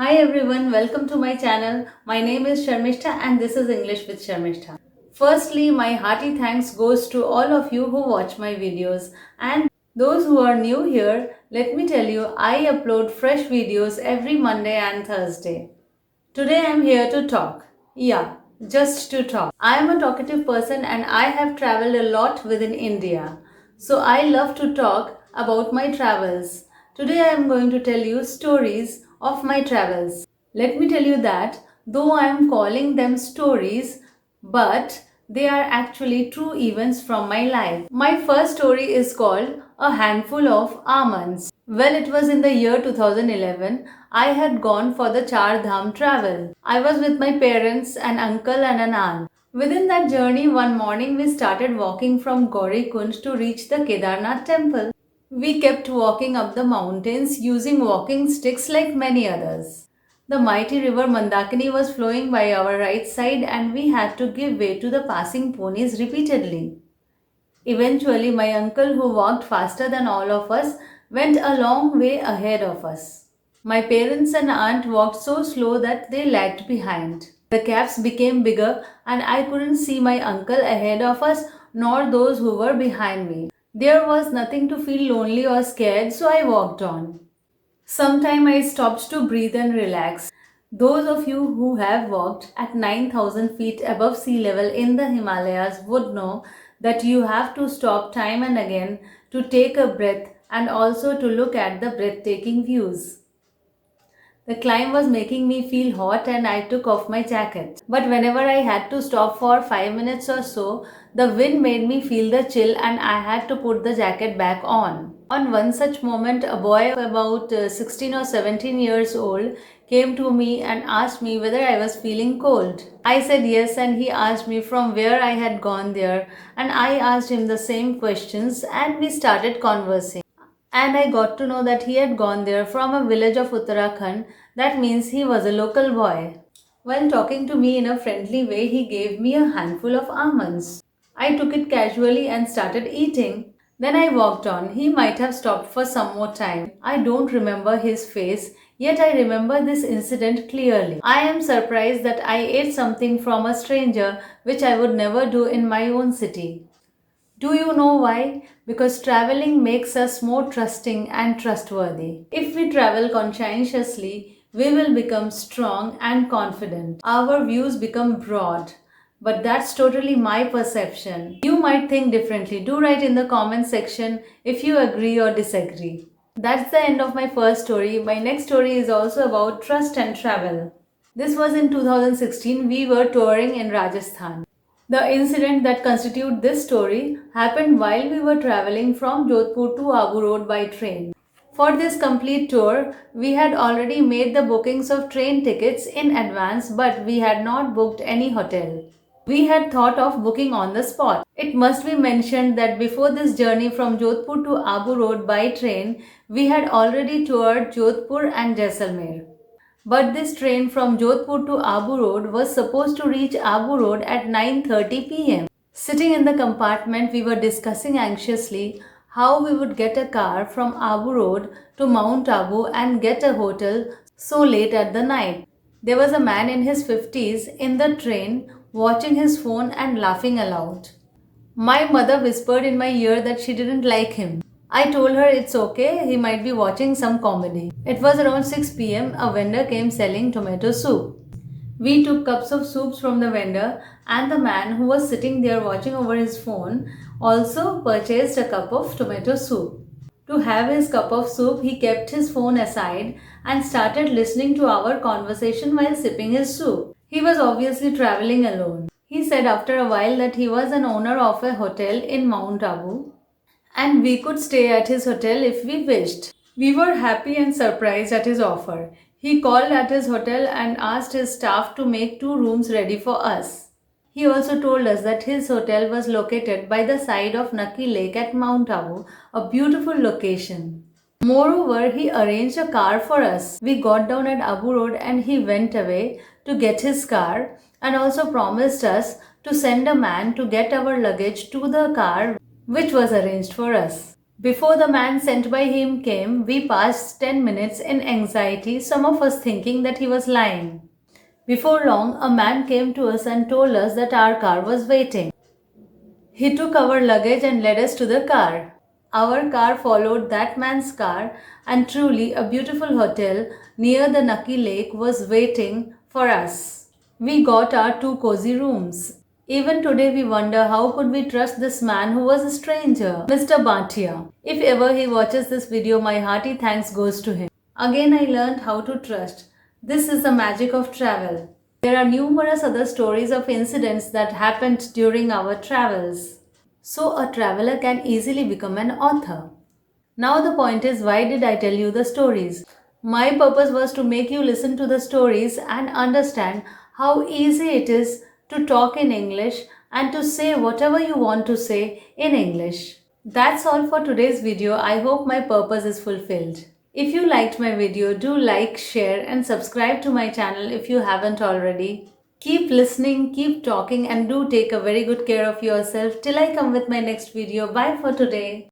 Hi everyone, welcome to my channel. My name is Sharmistha and this is English with Sharmistha. Firstly, my hearty thanks goes to all of you who watch my videos, and those who are new here, let me tell you I upload fresh videos every Monday and Thursday. Today I am here to talk. Yeah, just to talk. I am a talkative person and I have traveled a lot within India. So I love to talk about my travels. Today I am going to tell you stories of my travels. Let me tell you that though I am calling them stories, but they are actually true events from my life. My first story is called A Handful of Almonds. Well, it was in the year 2011. I had gone for the Char Dham travel. I was with my parents, an uncle and an aunt. Within that journey, one morning we started walking from Gauri Kunj to reach the Kedarnath temple. We kept walking up the mountains using walking sticks like many others. The mighty river Mandakini was flowing by our right side and we had to give way to the passing ponies repeatedly. Eventually, my uncle, who walked faster than all of us, went a long way ahead of us. My parents and aunt walked so slow that they lagged behind. The gaps became bigger and I couldn't see my uncle ahead of us nor those who were behind me. There was nothing to feel lonely or scared, so I walked on. Sometime I stopped to breathe and relax. Those of you who have walked at 9,000 feet above sea level in the Himalayas would know that you have to stop time and again to take a breath and also to look at the breathtaking views. The climb was making me feel hot and I took off my jacket. But whenever I had to stop for 5 minutes or so, the wind made me feel the chill and I had to put the jacket back on. On one such moment, a boy about 16 or 17 years old came to me and asked me whether I was feeling cold. I said yes and he asked me from where I had gone there and I asked him the same questions and we started conversing. And I got to know that he had gone there from a village of Uttarakhand. That means he was a local boy. While talking to me in a friendly way, he gave me a handful of almonds. I took it casually and started eating. Then I walked on. He might have stopped for some more time. I don't remember his face, yet I remember this incident clearly. I am surprised that I ate something from a stranger, which I would never do in my own city. Do you know why? Because traveling makes us more trusting and trustworthy. If we travel conscientiously, we will become strong and confident. Our views become broad. But that's totally my perception. You might think differently. Do write in the comment section if you agree or disagree. That's the end of my first story. My next story is also about trust and travel. This was in 2016. We were touring in Rajasthan. The incident that constitutes this story happened while we were traveling from Jodhpur to Abu Road by train. For this complete tour, we had already made the bookings of train tickets in advance, but we had not booked any hotel. We had thought of booking on the spot. It must be mentioned that before this journey from Jodhpur to Abu Road by train, we had already toured Jodhpur and Jaisalmer. But this train from Jodhpur to Abu Road was supposed to reach Abu Road at 9:30 pm. Sitting in the compartment, we were discussing anxiously how we would get a car from Abu Road to Mount Abu and get a hotel so late at the night. There was a man in his 50s in the train watching his phone and laughing aloud. My mother whispered in my ear that she didn't like him. I told her it's okay, he might be watching some comedy. It was around 6 pm. A vendor came selling tomato soup. We took cups of soups from the vendor, and the man who was sitting there watching over his phone also purchased a cup of tomato soup. To have his cup of soup, he kept his phone aside and started listening to our conversation while sipping his soup. He was obviously traveling alone. He said after a while that he was an owner of a hotel in Mount Abu and we could stay at his hotel if we wished. We were happy and surprised at his offer. He called at his hotel and asked his staff to make 2 rooms ready for us. He also told us that his hotel was located by the side of Naki Lake at Mount Abu, a beautiful location. Moreover, he arranged a car for us. We got down at Abu Road and he went away to get his car and also promised us to send a man to get our luggage to the car which was arranged for us. Before the man sent by him came, we passed 10 minutes in anxiety, some of us thinking that he was lying. Before long, a man came to us and told us that our car was waiting. He took our luggage and led us to the car. Our car followed that man's car, and truly a beautiful hotel near the Nucky Lake was waiting for us. We got our two cozy rooms. Even today we wonder how could we trust this man who was a stranger, Mr. Bhatia. If ever he watches this video, my hearty thanks goes to him. Again I learned how to trust. This is the magic of travel. There are numerous other stories of incidents that happened during our travels. So a traveler can easily become an author. Now the point is, why did I tell you the stories? My purpose was to make you listen to the stories and understand how easy it is to talk in English and to say whatever you want to say in English. That's all for today's video. I hope my purpose is fulfilled. If you liked my video, do like, share and subscribe to my channel if you haven't already. Keep listening, keep talking and do take a very good care of yourself till I come with my next video. Bye for today.